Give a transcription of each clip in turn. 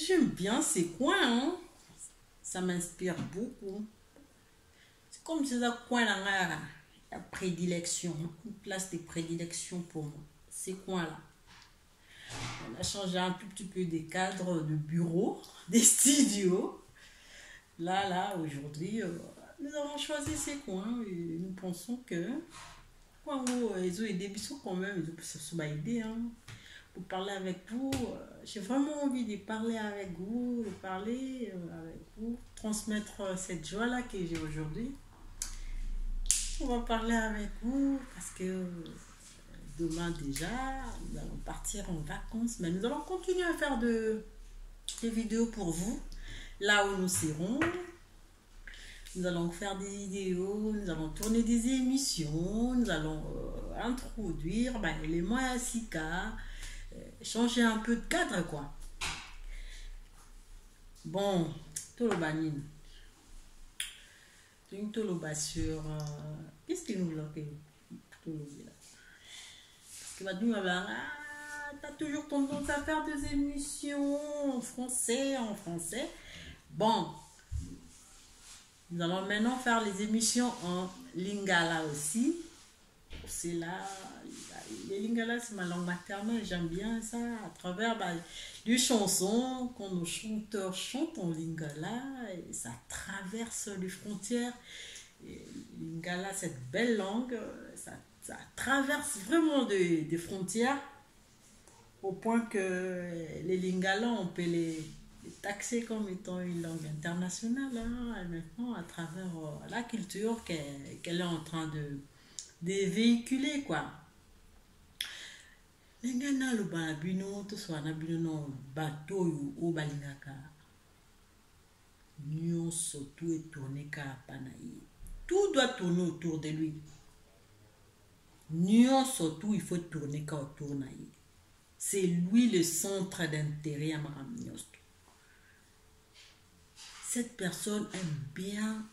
j'aime bien ces coins, hein. Ça m'inspire beaucoup. C'est comme si ça coin là, la prédilection, une place de prédilection pour moi. Ces coins-là. On a changé un tout petit peu des cadres de bureau, des studios. Là, aujourd'hui, nous avons choisi ces coins et nous pensons que quand ils ont aidé, ils sont quand même, ils ont aidé, hein. Pour parler avec vous, j'ai vraiment envie de parler avec vous, de parler avec vous, transmettre cette joie-là que j'ai aujourd'hui. On va parler avec vous parce que demain déjà, nous allons partir en vacances, mais nous allons continuer à faire des vidéos pour vous, là où nous serons. Nous allons faire des vidéos, nous allons tourner des émissions, nous allons introduire les moyens SICA, changer un peu de cadre, quoi. Bon, tout le banine. Tout le bas sur. Qu'est-ce que nous avons fait? Tout le là. Parce que t'as toujours tendance à faire des émissions en français. Bon, nous allons maintenant faire les émissions en lingala aussi. C'est là, les lingala, c'est ma langue maternelle, j'aime bien ça, à travers des chansons, quand nos chanteurs chantent en lingala, et ça traverse les frontières. Et lingala, cette belle langue, ça traverse vraiment des frontières, au point que les lingala, on peut les taxer comme étant une langue internationale, hein, et maintenant, à travers la culture qu'elle est en train de véhiculer, quoi. Lengana lo balabino to swana bino no bateau o balingaka. Nyonso tout est tourné ka panaï. Tout doit tourner autour de lui. Nyonso tout il faut tourner ka autour naï. C'est lui le centre d'intérêt à Maram Nyosto. Cette personne aime bien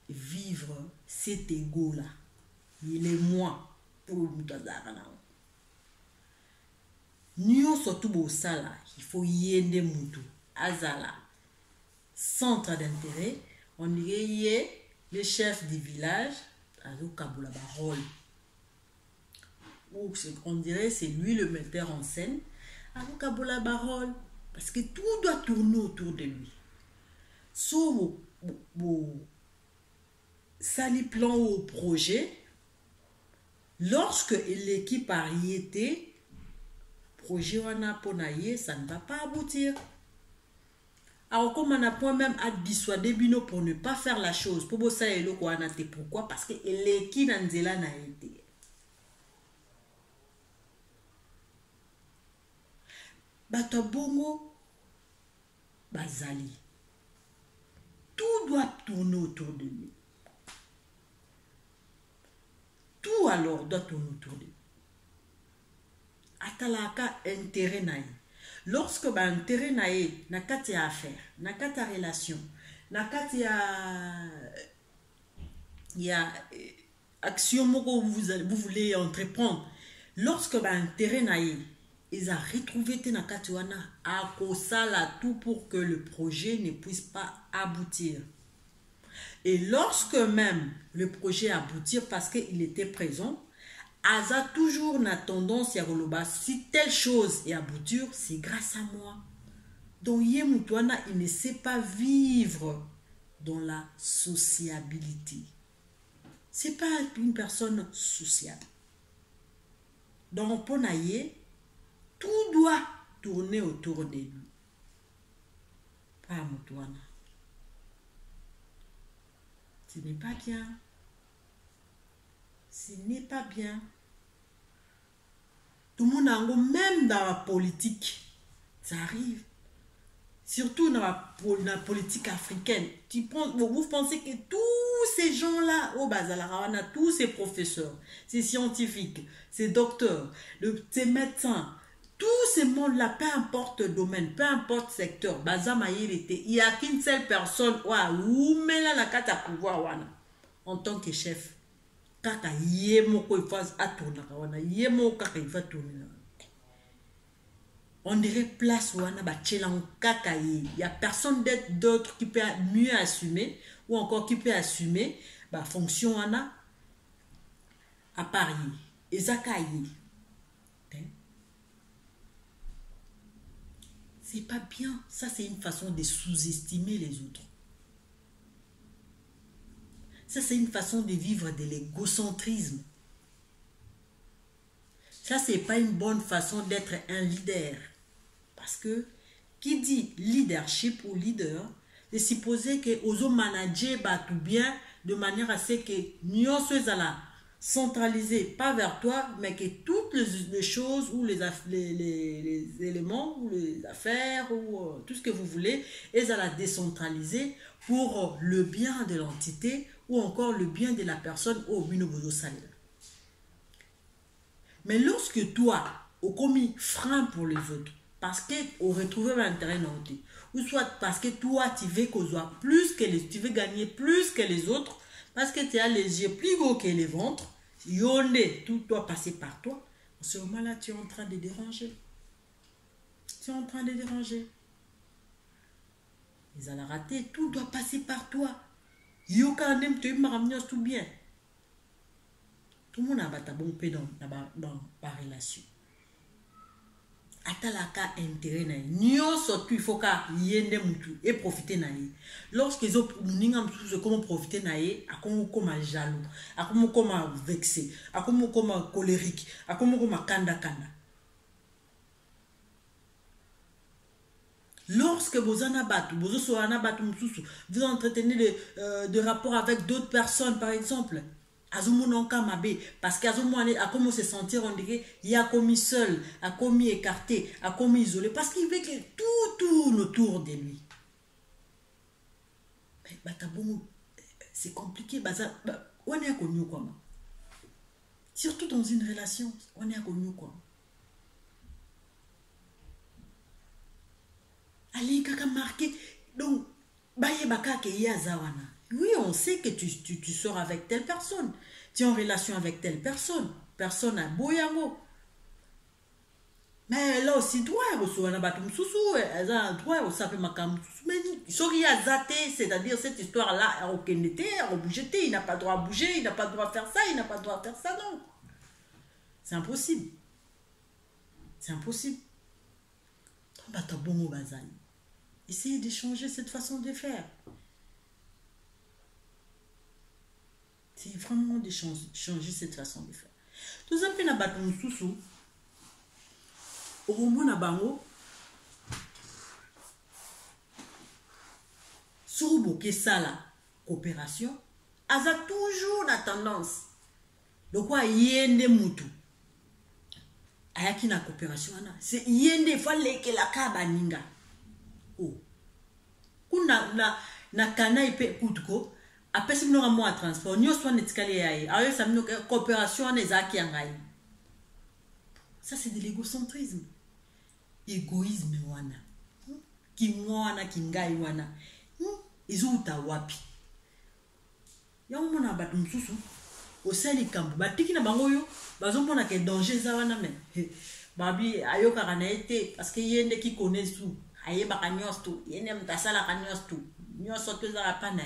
vivre cet ego-là. Il est moi pour le moutazarana. Nous surtout au sala, il faut yende moutou, azala. Centre d'intérêt, on dirait le chef du village, azo kabula barol. Ou on dirait c'est lui le metteur en scène, azo kabula barol. Parce que tout doit tourner autour de lui. Sauf sali plan au projet. Lorsque l'équipe a été, projet wana ponaye, ça ne va pas aboutir. Alors comme on a point même à dissuader Bino pour ne pas faire la chose, pour ça et le quoi pourquoi? Parce que l'équipe n'anzela n'a été. Bato bongo bazali. Tout doit tourner autour de lui. Tout alors doit tourner autour de lui. Atalaka intérêt naï. Lorsque intérêt naï, nakati à affaire, nakati à relation, nakati à il y a action que vous voulez entreprendre. Lorsque intérêt naï, ils ont retrouvé nakati wana à kosala tout pour que le projet ne puisse pas aboutir. Et lorsque même le projet aboutit parce qu'il était présent, Aza toujours n'a tendance à dire si telle chose est aboutir, c'est grâce à moi. Donc Yemutwana, il ne sait pas vivre dans la sociabilité. C'est pas une personne sociable. Donc Ponaye, tout doit tourner autour de lui. Pas Mutwana. Ce n'est pas bien. Ce n'est pas bien. Tout le monde, même dans la politique, ça arrive. Surtout dans la politique africaine. Vous pensez que tous ces gens-là, au Bazalawana, tous ces professeurs, ces scientifiques, ces docteurs, ces médecins, tous ces mondes-là, peu importe le domaine, peu importe le secteur, il n'y a qu'une seule personne, en tant que chef. Kaka yemo ko ifaz atona kawana yemo kaka ifa tourner. on dirait place wana ba tchelan kakaye. Il y a personne d'autre qui peut mieux assumer ou encore qui peut assumer ba fonction wana à Paris. Ezakaye. C'est pas bien. Ça, c'est une façon de sous-estimer les autres. Ça, c'est une façon de vivre de l'égocentrisme. Ça, c'est pas une bonne façon d'être un leader. Parce que, qui dit leadership ou leader, c'est supposé que aux manager tout bien de manière à ce que nous soyons centralisés, pas vers toi, mais que toutes les choses ou les éléments ou les affaires ou tout ce que vous voulez, elles à la décentraliser pour le bien de l'entité ou encore le bien de la personne au Binobozo Salé. Mais lorsque toi, au commis frein pour les autres, parce que au retrouver l'intérêt noté, ou soit parce que toi, tu veux qu'on soit plus que tu veux gagner plus que les autres, parce que tu as les yeux plus gros que les ventres, yondé, tout doit passer par toi. En ce moment-là, tu es en train de déranger. Tu es en train de déranger. Ils allaient rater, tout doit passer par toi. Yo quand même, tu m'as tout bien. Tout le monde a un bon peu dans la relation. Atalaka intérêt na nyo surtout il faut ka yende mutu et profiter na yi lorsque ils ont ninga mutu comment profiter na yi akomo koma jaloux akomo koma vexé akomo koma colérique akomo koma kanda lorsque bozana batu bozo soana batu mususu vous entretenez de rapports avec d'autres personnes par exemple parce qu'Azumone a commencé à se sentir, on dirait, il a commis seul, a commis écarté, a commis isolé, parce qu'il veut que tout tourne autour de lui. Mais c'est compliqué. On est connu quoi. Surtout dans une relation, on est connu quoi. Allez, kaka marqué. Donc, baye baka ke yazawana. Oui, on sait que tu sors avec telle personne. Tu es en relation avec telle personne. Personne à boyango. Mais là aussi, toi, c'est-à-dire cette histoire-là, il n'a pas droit à bouger, il n'a pas droit à faire ça, il n'a pas droit à faire ça, non. C'est impossible. C'est impossible. Essayez de changer cette façon de faire. C'est vraiment de changer cette façon de faire. Tout ça, on a battu un sous-sous. Au moment na bango, sur boké ça la coopération, a toujours la tendance. Donc quoi yende mutu. Ayaki na coopération na, c'est yende fallait que la kabaninga. Oh. Kuna na kana ipe kutuko. Après, si nous avons un transport, nous sommes en coopération. Ça, c'est de l'égocentrisme. Égoïsme, wana. Ki mwana, ki ngai wana. Ils ont ta wapi. Y'a un monde à battre msusu. Au sein du camp. Batiki na bangoyo. Bazon pona ke danger za wana men. Babi, ayo karana ete. Parce que yende qui connaît tout. Aye baka nyos tout. Yende mtasala ka nyos tout. Nyos soto za rapana.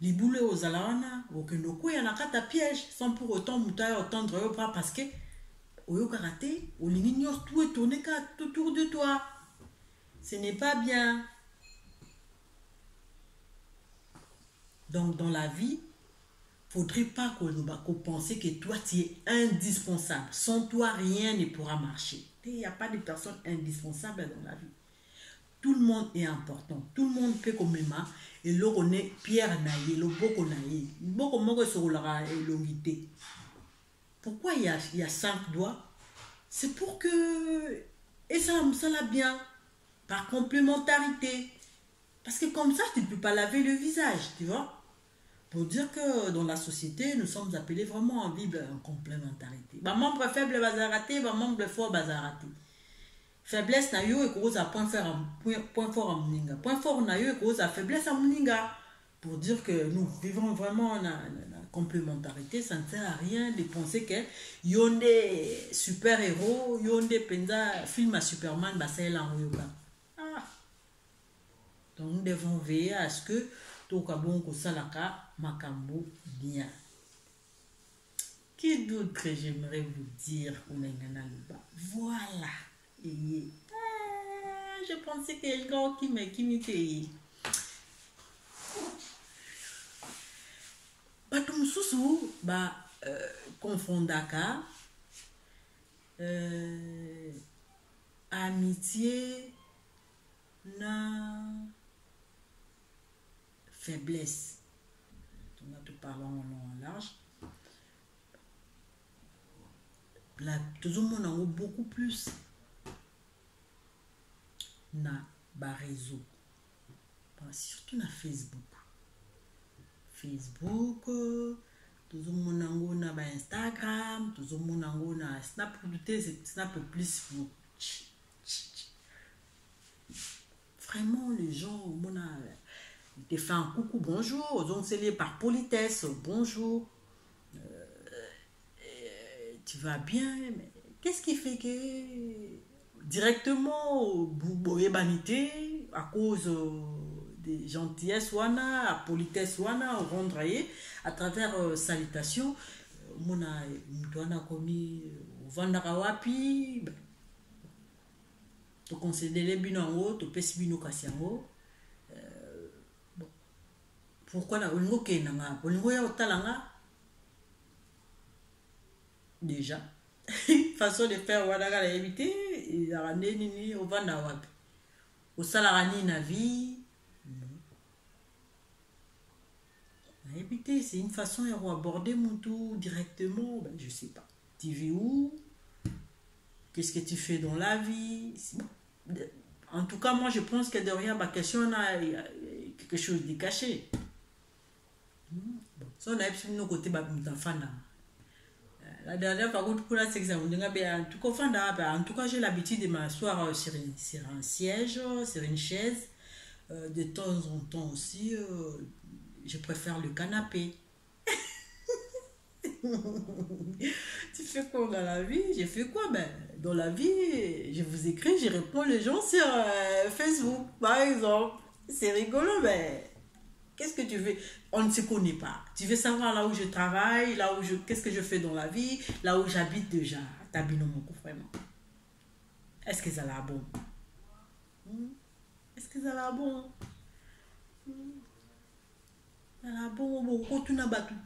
Les boulets aux alawana, aucun y en a qu'à piège, sans pour autant mourir entendre au bras parce que au karaté, au lignon tout est tourné autour de toi. Ce n'est pas bien. Donc dans la vie, faudrait pas qu'on pense que toi tu es indispensable. Sans toi, rien ne pourra marcher. Il n'y a pas de personne indispensable dans la vie. Tout le monde est important. Tout le monde peut comme même. Et là, on est Pierre Naïe, le Boko Naïe. Boko Moko sur la longité. Pourquoi il y a 5 doigts? C'est pour que. Et ça l'a bien. Par complémentarité. Parce que comme ça, tu ne peux pas laver le visage, tu vois. Pour dire que dans la société, nous sommes appelés vraiment à vivre en complémentarité. Ma membre faible bazaraté, ma membre fort bazaraté. Faiblesse na yo et cause à point fort à moninga. Point fort na yo et cause à faiblesse à moninga. Pour dire que nous vivons vraiment complémentarité, ça ne sert à rien de penser que y a des super-héros, y a des films à Superman, bah c'est là où ah. Donc nous devons veiller à ce que tout kabon ko salaka makambo bien. Qui d'autre j'aimerais vous dire voilà. Et je pensais que le gars qui m'était batum susu ba confondaka amitié na faiblesse. On a tout parlé en long en large. Là, tout le monde a beaucoup plus na ba réseau. Surtout na Facebook. Facebook, tout le monde a Instagram, tout le monde a Snap. Snap plus. Vraiment, les gens, ils te font un coucou, bonjour. Donc, c'est lié par politesse, bonjour. Tu vas bien, mais qu'est-ce qui fait que directement, vous banité à cause des gentillesses wana, à politesse wana, rendre à travers salutations, mon a commis vandara wapi, to considérer binango, to pesi bino kasiango. Pourquoi na olingo kenanga, olingo ya otalanga déjà. Façon de faire wana la éviter, il a ramené nini au vandara wapi. Au salarani na vie. Éviter, c'est une façon d'aborder mon tour directement. Ben, je sais pas. Tu vis où? Qu'est-ce que tu fais dans la vie? En tout cas, moi, je pense que derrière ma question, il y a quelque chose de caché. Ça, on a nos côtés, la dernière fois, c'est que en tout cas, j'ai l'habitude de m'asseoir sur un siège, sur une chaise. De temps en temps aussi, je préfère le canapé. Tu fais quoi dans la vie? J'ai fait quoi? Ben, dans la vie, je vous écris, je réponds les gens sur Facebook, par exemple. C'est rigolo, mais qu'est-ce que tu veux? On ne se connaît pas. Tu veux savoir là où je travaille, qu'est-ce que je fais dans la vie, là où j'habite déjà. T'habites dans mon coffre, vraiment. Est-ce que ça a bon? Est-ce que ça a bon? Bon, quand tu n'as pas tout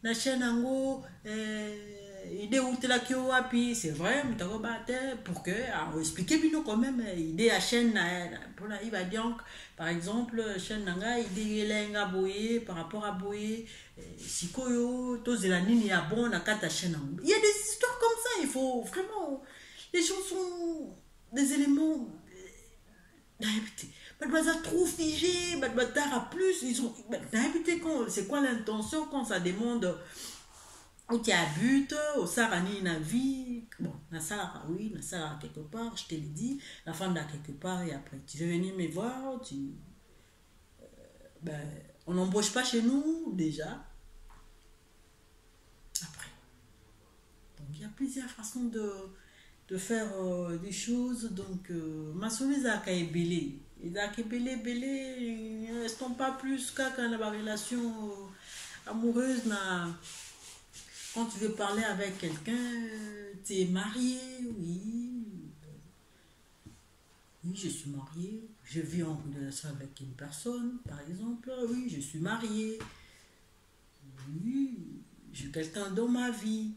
na chaîne ango idée où tu la qui wapi, c'est vrai, mais t'as battu pour que expliquer bien quand même idée à chaîne pour la il va dire par exemple chaîne nanga idée lenga boyer par rapport à boyer sikoyo tous la nini ya bon na kata chaîne ango. Il y a des histoires comme ça, il faut vraiment les gens sont des éléments trop figé, à plus, ils ont c'est quoi l'intention quand ça demande où tu habites, au sarani na vie, bon, na sala oui, na sala quelque part, je te l'ai dit, la femme là quelque part et après tu veux venir me voir, on n'embauche pas chez nous déjà. Après. Donc il y a plusieurs façons de faire des choses, donc ma soumise à Kaibele. Et là, belé, restons pas plus qu'à la relation amoureuse. Quand tu veux parler avec quelqu'un, tu es marié, oui. Oui, je suis mariée. Je vis en relation avec une personne, par exemple. Oui, je suis mariée. Oui, j'ai quelqu'un dans ma vie.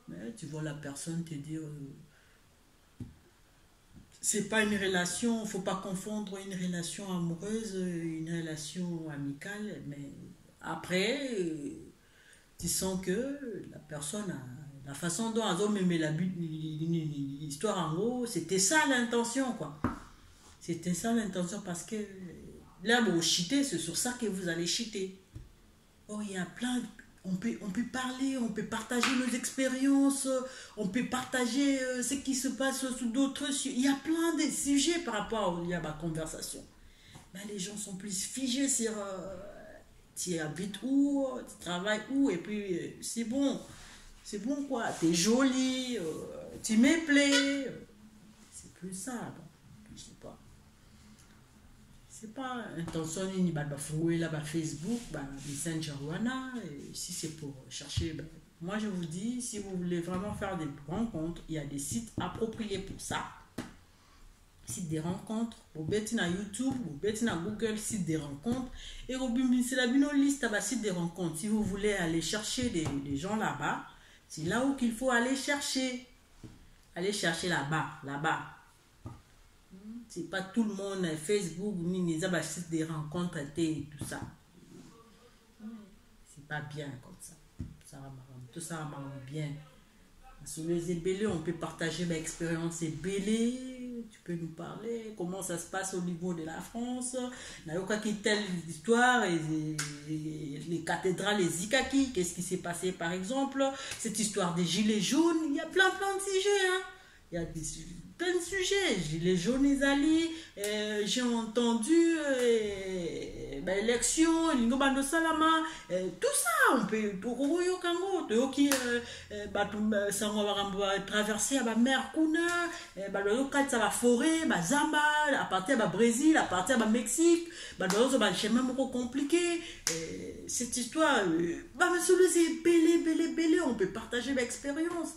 Mais tu vois la personne te dire... c'est pas une relation, faut pas confondre une relation amoureuse, une relation amicale, mais après, tu sens que la personne, la façon dont elle a même l'histoire en gros, c'était ça l'intention, quoi. C'était ça l'intention parce que là, bon, cheater, c'est sur ça que vous allez cheater. Oh, il y a plein de... On peut parler, on peut partager nos expériences, on peut partager ce qui se passe sous d'autres sujets. Il y a plein de sujets par rapport à ma conversation. Ben, les gens sont plus figés sur tu habites où, tu travailles où, et puis c'est bon. C'est bon quoi, t'es jolie, tu me plais. C'est plus ça, bon, je sais pas. C'est pas intention ni bah fouiller là bas Facebook, bah Messenger wana, et si c'est pour chercher, bah, moi je vous dis, si vous voulez vraiment faire des rencontres, il y a des sites appropriés pour ça. Site des rencontres, vous mettez dans YouTube, vous mettez dans Google, site des rencontres, et vous c'est la liste à site des rencontres. Si vous voulez aller chercher des gens là-bas, c'est là où qu'il faut aller chercher. Aller chercher là-bas. C'est pas tout le monde Facebook, ni les sites des rencontres et tout ça. C'est pas bien comme ça. Tout ça va bien. Sur les ébélés, on peut partager l'expérience ébélée. Tu peux nous parler comment ça se passe au niveau de la France. Il y a telle histoire, et les cathédrales, les Ikaki, qu'est-ce qui s'est passé par exemple. Cette histoire des gilets jaunes, il y a plein de sujets. Hein. Il y a plein de sujets. Gilets jaunes, les alliés, j'ai entendu l'élection, l'ingobando salama, tout ça, on peut traverser à la mer Kuna, ça va forêt, Zamba, à partir du Brésil, à partir du Mexique, un chemin compliqué. Cette histoire, on peut partager l'expérience.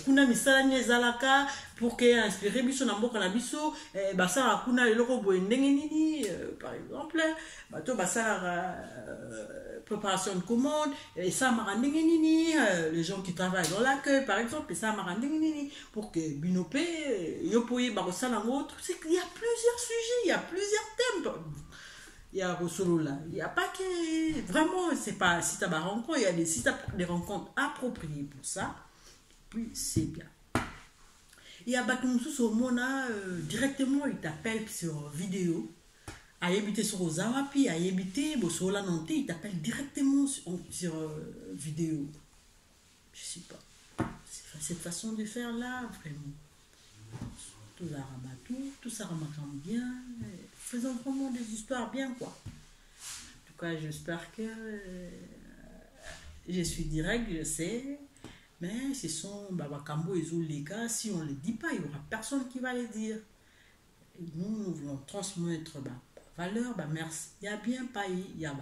Kuna misala zalaka pour que inspirer biso na mboka na biso basala kuna eloko boye ndenge nini par exemple bato basala préparation de commande et ça m'a ndenge nini les gens qui travaillent dans l'accueil par exemple ça m'a ndenge nini pour que binopé yopoye barosala ngautre. C'est qu'il y a plusieurs sujets, il y a plusieurs thèmes. Il y a Rosolola, il n'y a pas que vraiment, c'est pas site à rencontre, il y a des rencontres appropriées pour ça. Puis c'est bien. Il y a Batumsus au Mona directement, il t'appelle sur vidéo. À habiter sur Ozawapi, à habiter sur la Nantes, il t'appelle directement sur vidéo. Je sais pas. C'est cette façon de faire là, vraiment. Tout ça remarque bien. Faisons vraiment des histoires bien, quoi. En tout cas, j'espère que je suis direct, je sais. Mais ce sont Babakambo et Zoleka, si on ne les dit pas, il n'y aura personne qui va les dire. Et nous voulons transmettre valeur, merci. Il y a bien pas, il y a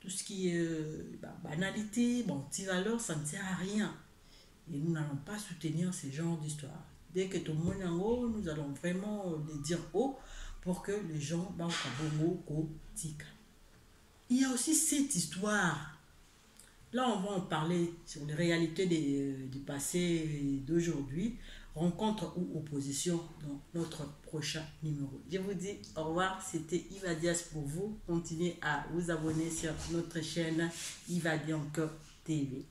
tout ce qui est banalité, petite valeur, ça ne sert à rien. Et nous n'allons pas soutenir ces genres d'histoires. Dès que tout le monde est en haut, nous allons vraiment les dire haut pour que les gens il y a aussi cette histoire. Là, on va en parler sur les réalités du passé et d'aujourd'hui, rencontre ou opposition dans notre prochain numéro. Je vous dis au revoir, c'était Yva Diaz pour vous. Continuez à vous abonner sur notre chaîne Yva Dianke TV.